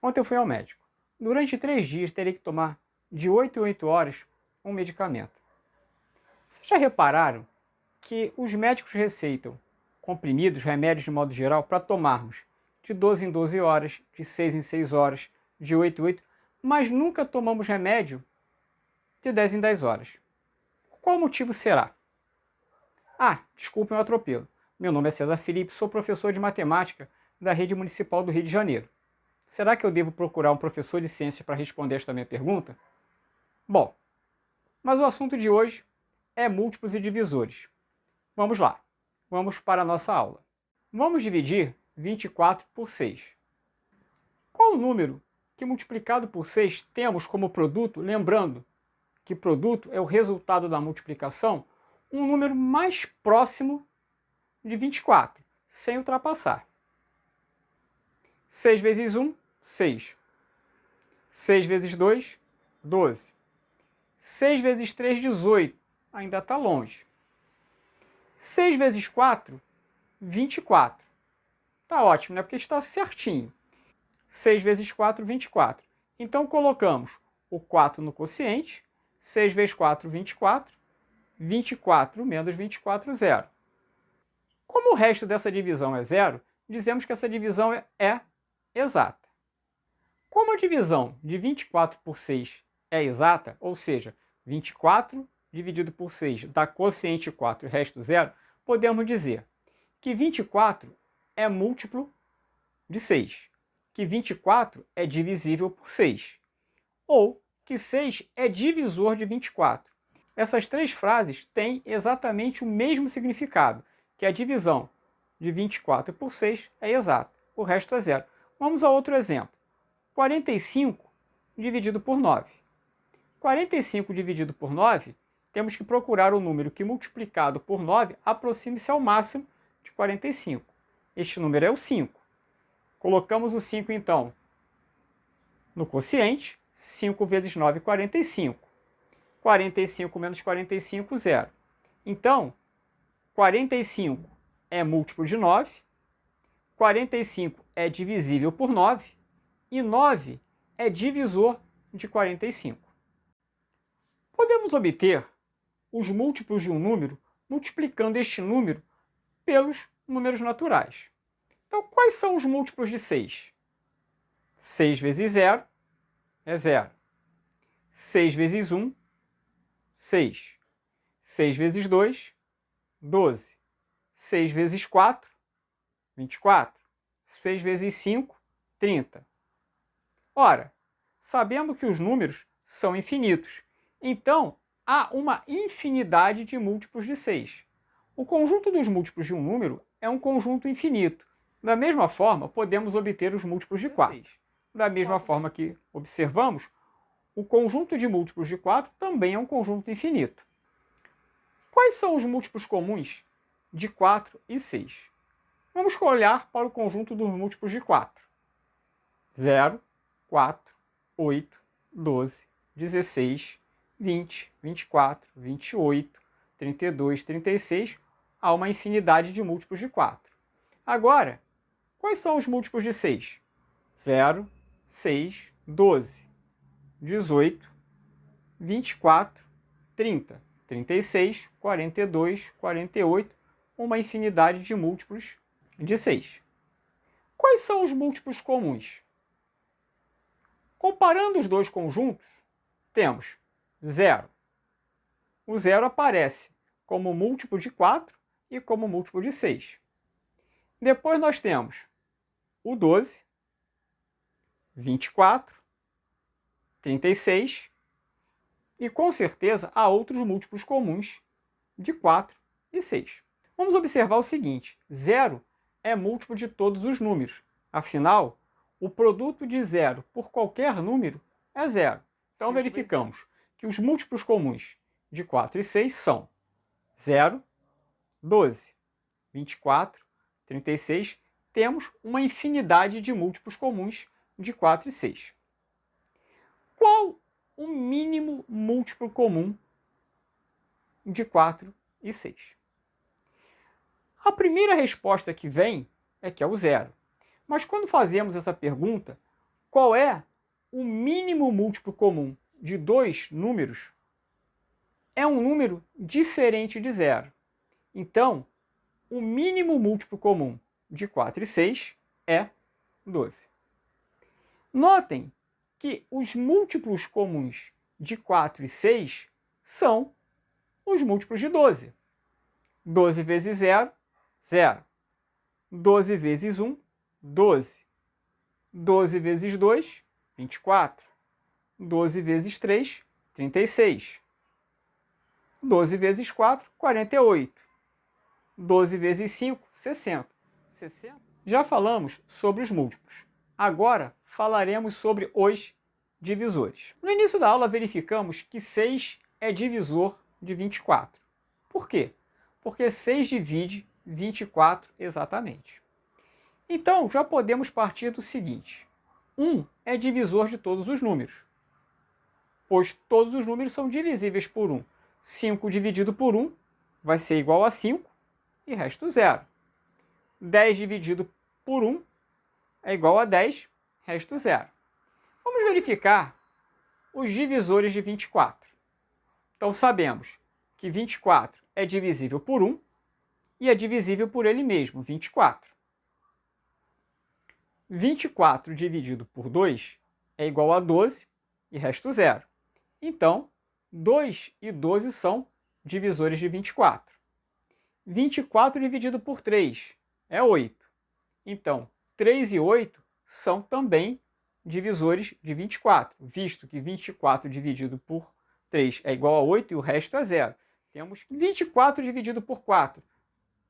Ontem eu fui ao médico. Durante 3 dias terei que tomar de 8 em 8 horas um medicamento. Vocês já repararam que os médicos receitam comprimidos, remédios de modo geral, para tomarmos de 12 em 12 horas, de 6 em 6 horas, de 8 em 8, mas nunca tomamos remédio de 10 em 10 horas. Por qual motivo será? Desculpem o atropelo. Meu nome é César Felipe, sou professor de matemática da Rede Municipal do Rio de Janeiro. Será que eu devo procurar um professor de ciências para responder esta minha pergunta? Bom, mas o assunto de hoje é múltiplos e divisores. Vamos lá, vamos para a nossa aula. Vamos dividir 24 por 6. Qual o número que multiplicado por 6 temos como produto, lembrando que produto é o resultado da multiplicação, um número mais próximo de 24, sem ultrapassar. 6 vezes 1, 6. 6 vezes 2, 12. 6 vezes 3, 18. Ainda está longe. 6 vezes 4, 24. Está ótimo, né? Porque está certinho. 6 vezes 4, 24. Então colocamos o 4 no quociente. 6 vezes 4, 24. 24 menos 24, 0. Como o resto dessa divisão é zero, dizemos que essa divisão é exata. Como a divisão de 24 por 6 é exata, ou seja, 24 dividido por 6 dá quociente 4 e resto 0, podemos dizer que 24 é múltiplo de 6, que 24 é divisível por 6, ou que 6 é divisor de 24. Essas três frases têm exatamente o mesmo significado, que a divisão de 24 por 6 é exata, o resto é zero. Vamos a outro exemplo. 45 dividido por 9. 45 dividido por 9, temos que procurar o número que multiplicado por 9 aproxime-se ao máximo de 45. Este número é o 5. Colocamos o 5 então no quociente. 5 vezes 9, 45. 45 menos 45, 0. Então, 45 é múltiplo de 9, 45 é divisível por 9 e 9 é divisor de 45. Podemos obter os múltiplos de um número multiplicando este número pelos números naturais. Então, quais são os múltiplos de 6? 6 vezes 0 é 0. 6 vezes 1, 6. 6 vezes 2, 12. 6 vezes 4, 24. 6 vezes 5, 30. Ora, sabemos que os números são infinitos. Então, há uma infinidade de múltiplos de 6. O conjunto dos múltiplos de um número é um conjunto infinito. Da mesma forma, podemos obter os múltiplos de 4. Da mesma forma que observamos, o conjunto de múltiplos de 4 também é um conjunto infinito. Quais são os múltiplos comuns de 4 e 6? Vamos olhar para o conjunto dos múltiplos de 4. 0, 4, 8, 12, 16, 20, 24, 28, 32, 36. Há uma infinidade de múltiplos de 4. Agora, quais são os múltiplos de 6? 0, 6, 12. 18, 24, 30, 36, 42, 48, uma infinidade de múltiplos de 6. Quais são os múltiplos comuns? Comparando os dois conjuntos, temos 0. O 0 aparece como múltiplo de 4 e como múltiplo de 6. Depois nós temos o 12, 24, 36, e com certeza há outros múltiplos comuns de 4 e 6. Vamos observar o seguinte: 0 é múltiplo de todos os números. Afinal, o produto de 0 por qualquer número é 0. Então verificamos que os múltiplos comuns de 4 e 6 são 0, 12, 24, 36. Temos uma infinidade de múltiplos comuns de 4 e 6. Qual o mínimo múltiplo comum de 4 e 6? A primeira resposta que vem é que é o 0. Mas quando fazemos essa pergunta, qual é o mínimo múltiplo comum de dois números, é um número diferente de zero. Então, o mínimo múltiplo comum de 4 e 6 é 12. Notem que os múltiplos comuns de 4 e 6 são os múltiplos de 12. 12 vezes 0, 0. 12 vezes 1, 12. 12 vezes 2, 24. 12 vezes 3, 36. 12 vezes 4, 48. 12 vezes 5, 60. 60. Já falamos sobre os múltiplos. Agora falaremos sobre os divisores. No início da aula verificamos que 6 é divisor de 24. Por quê? Porque 6 divide 24 exatamente. Então, já podemos partir do seguinte. 1 é divisor de todos os números, pois todos os números são divisíveis por 1. 5 dividido por 1 vai ser igual a 5 e resto 0. 10 dividido por 1 é igual a 10, resto 0. Vamos verificar os divisores de 24. Então, sabemos que 24 é divisível por 1 e é divisível por ele mesmo, 24. 24 dividido por 2 é igual a 12 e resto 0. Então, 2 e 12 são divisores de 24. 24 dividido por 3 é 8. Então, 3 e 8 são também divisores de 24, visto que 24 dividido por 3 é igual a 8 e o resto é 0. Temos 24 dividido por 4.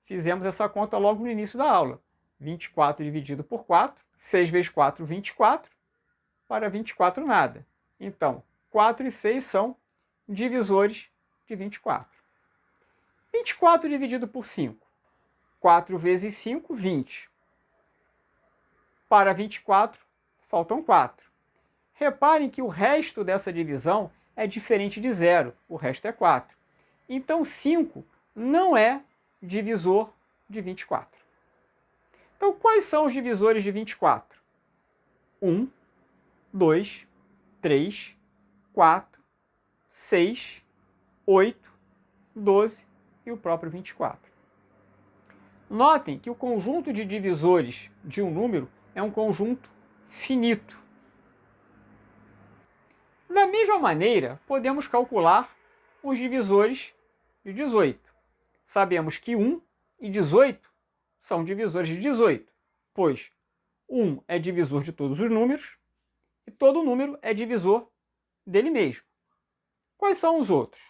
Fizemos essa conta logo no início da aula. 24 dividido por 4, 6 vezes 4, 24, para 24 nada. Então, 4 e 6 são divisores de 24. 24 dividido por 5. 4 vezes 5, 20. Para 24, faltam 4. Reparem que o resto dessa divisão é diferente de 0, o resto é 4. Então, 5 não é divisor de 24. Então, quais são os divisores de 24? 1, 2, 3, 4, 6, 8, 12 e o próprio 24. Notem que o conjunto de divisores de um número é um conjunto finito. Da mesma maneira, podemos calcular os divisores de 18. Sabemos que 1 e 18 são divisores de 18, pois 1 é divisor de todos os números e todo número é divisor dele mesmo. Quais são os outros?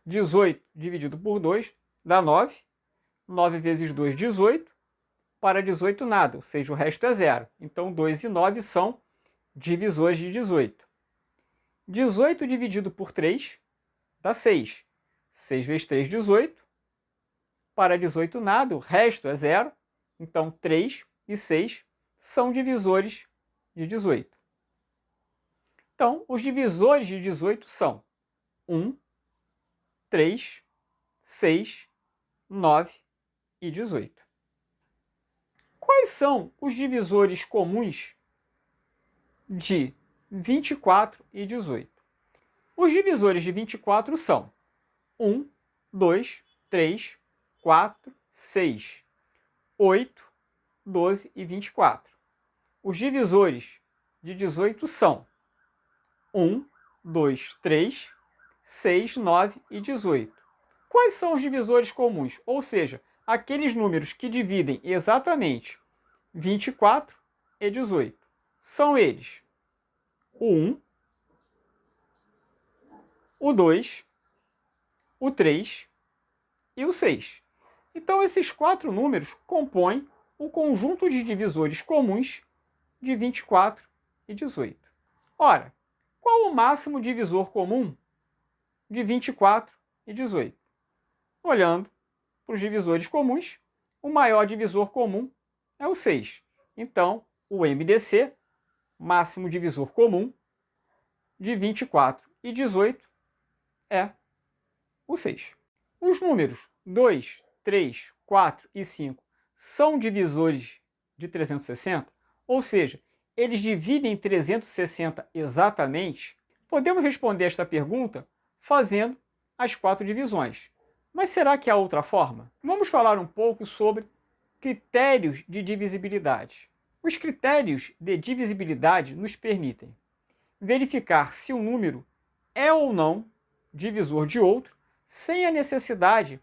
18 dividido por 2 dá 9. 9 vezes 2, 18. Para 18 nada, ou seja, o resto é 0. Então 2 e 9 são divisores de 18. 18 dividido por 3 dá 6. 6 vezes 3, 18. Para 18 nada, o resto é 0. Então 3 e 6 são divisores de 18. Então, os divisores de 18 são 1, 3, 6, 9 e 18. Quais são os divisores comuns de 24 e 18? Os divisores de 24 são 1, 2, 3, 4, 6, 8, 12 e 24. Os divisores de 18 são 1, 2, 3, 6, 9 e 18. Quais são os divisores comuns? Ou seja, aqueles números que dividem exatamente 24 e 18. São eles o 1, o 2, o 3 e o 6. Então, esses quatro números compõem o conjunto de divisores comuns de 24 e 18. Ora, qual o máximo divisor comum de 24 e 18? Olhando para os divisores comuns, o maior divisor comum é o 6. Então, o MDC, máximo divisor comum, de 24 e 18, é o 6. Os números 2, 3, 4 e 5 são divisores de 360, ou seja, eles dividem 360 exatamente? Podemos responder esta pergunta fazendo as 4 divisões. Mas será que há outra forma? Vamos falar um pouco sobre critérios de divisibilidade. Os critérios de divisibilidade nos permitem verificar se um número é ou não divisor de outro, sem a necessidade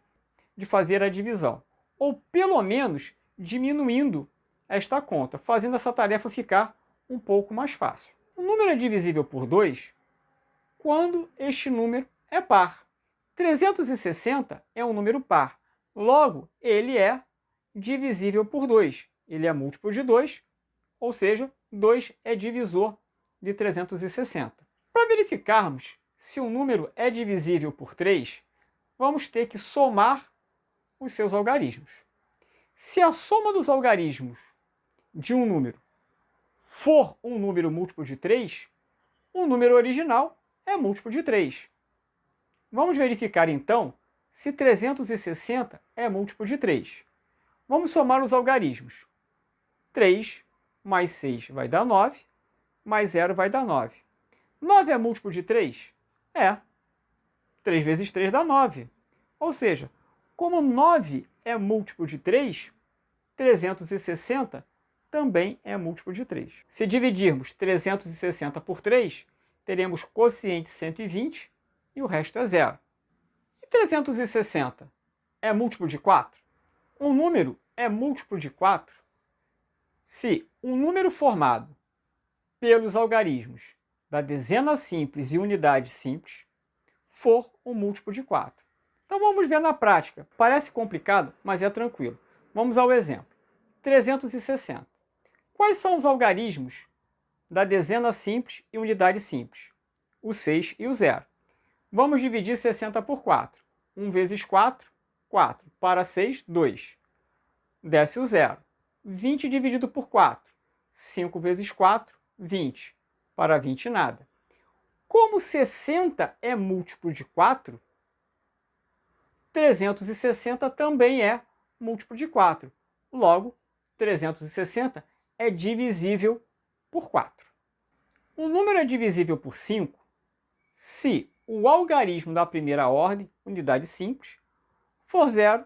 de fazer a divisão, ou pelo menos diminuindo esta conta, fazendo essa tarefa ficar um pouco mais fácil. O número é divisível por 2 quando este número é par. 360 é um número par, logo ele é divisível por 2. Ele é múltiplo de 2, ou seja, 2 é divisor de 360. Para verificarmos se um número é divisível por 3, vamos ter que somar os seus algarismos. Se a soma dos algarismos de um número for um número múltiplo de 3, o número original é múltiplo de 3. Vamos verificar então se 360 é múltiplo de 3. Vamos somar os algarismos. 3 mais 6 vai dar 9, mais 0 vai dar 9. 9 é múltiplo de 3? É. 3 vezes 3 dá 9. Ou seja, como 9 é múltiplo de 3, 360 também é múltiplo de 3. Se dividirmos 360 por 3, teremos quociente 120 e o resto é 0. E 360 é múltiplo de 4? Um número é múltiplo de 4 se um número formado pelos algarismos da dezena simples e unidade simples for um múltiplo de 4. Então vamos ver na prática. Parece complicado, mas é tranquilo. Vamos ao exemplo. 360. Quais são os algarismos da dezena simples e unidade simples? O 6 e o 0. Vamos dividir 60 por 4. 1 vezes 4, 4. Para 6, 2. Desce o 0. 20 dividido por 4. 5 vezes 4, 20. Para 20, nada. Como 60 é múltiplo de 4, 360 também é múltiplo de 4. Logo, 360 é divisível por 4. Um número é divisível por 5 se o algarismo da primeira ordem, unidade simples, for 0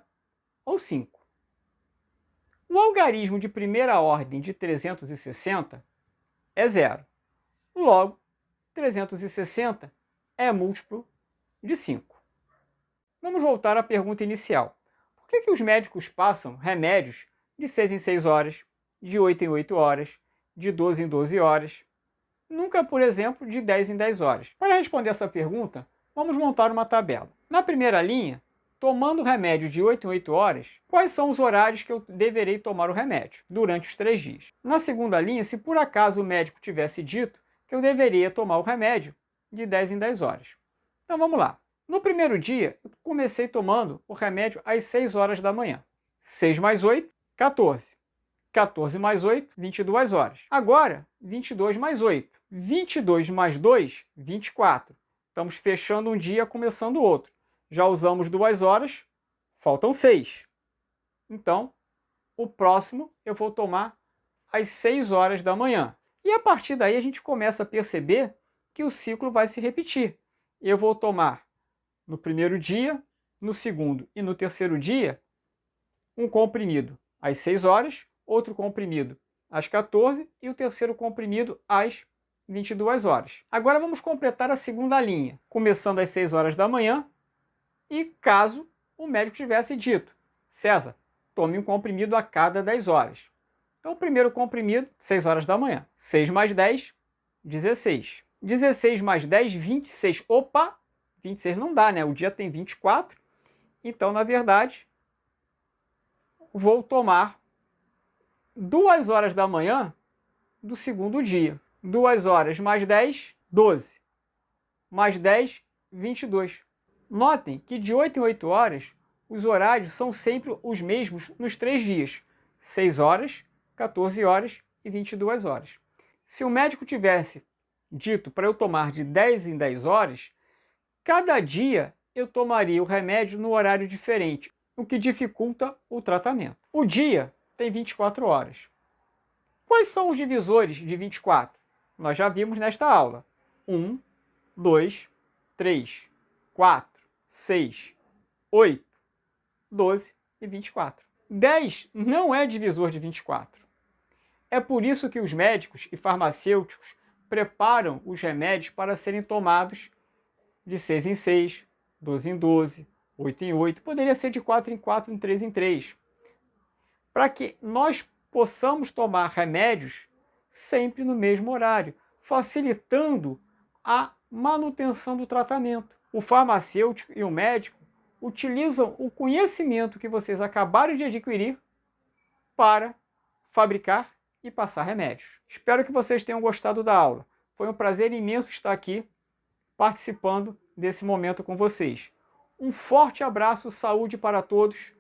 ou 5. O algarismo de primeira ordem de 360 é 0. Logo, 360 é múltiplo de 5. Vamos voltar à pergunta inicial. Por que os médicos passam remédios de 6 em 6 horas, de 8 em 8 horas, de 12 em 12 horas? Nunca, por exemplo, de 10 em 10 horas. Para responder essa pergunta, vamos montar uma tabela. Na primeira linha, tomando o remédio de 8 em 8 horas, quais são os horários que eu deverei tomar o remédio durante os 3 dias? Na segunda linha, se por acaso o médico tivesse dito que eu deveria tomar o remédio de 10 em 10 horas. Então vamos lá. No primeiro dia, eu comecei tomando o remédio às 6 horas da manhã. 6 mais 8, 14. 14 mais 8, 22 horas. Agora, 22 mais 8. 22 mais 2, 24. Estamos fechando um dia, começando outro. Já usamos 2 horas, faltam 6. Então, o próximo eu vou tomar às 6 horas da manhã. E a partir daí a gente começa a perceber que o ciclo vai se repetir. Eu vou tomar no primeiro dia, no segundo e no terceiro dia, um comprimido às 6 horas, outro comprimido às 14 e o terceiro comprimido às 22 horas. Agora vamos completar a segunda linha, começando às 6 horas da manhã e caso o médico tivesse dito, César, tome um comprimido a cada 10 horas. Então o primeiro comprimido, 6 horas da manhã. 6 mais 10, 16. 16 mais 10, 26. Opa! 26 não dá, né? O dia tem 24. Então, na verdade, vou tomar 2 horas da manhã do segundo dia. 2 horas mais 10, 12. Mais 10, 22. Notem que de 8 em 8 horas, os horários são sempre os mesmos nos 3 dias. 6 horas, 14 horas e 22 horas. Se o médico tivesse dito para eu tomar de 10 em 10 horas, cada dia eu tomaria o remédio no horário diferente, o que dificulta o tratamento. O dia tem 24 horas. Quais são os divisores de 24? Nós já vimos nesta aula. 1, 2, 3, 4, 6, 8, 12 e 24. 10 não é divisor de 24. É por isso que os médicos e farmacêuticos preparam os remédios para serem tomados de 6 em 6, 12 em 12, 8 em 8, poderia ser de 4 em 4, em 3 em 3. Para que nós possamos tomar remédios sempre no mesmo horário, facilitando a manutenção do tratamento. O farmacêutico e o médico utilizam o conhecimento que vocês acabaram de adquirir para fabricar e passar remédios. Espero que vocês tenham gostado da aula. Foi um prazer imenso estar aqui participando desse momento com vocês. Um forte abraço, saúde para todos.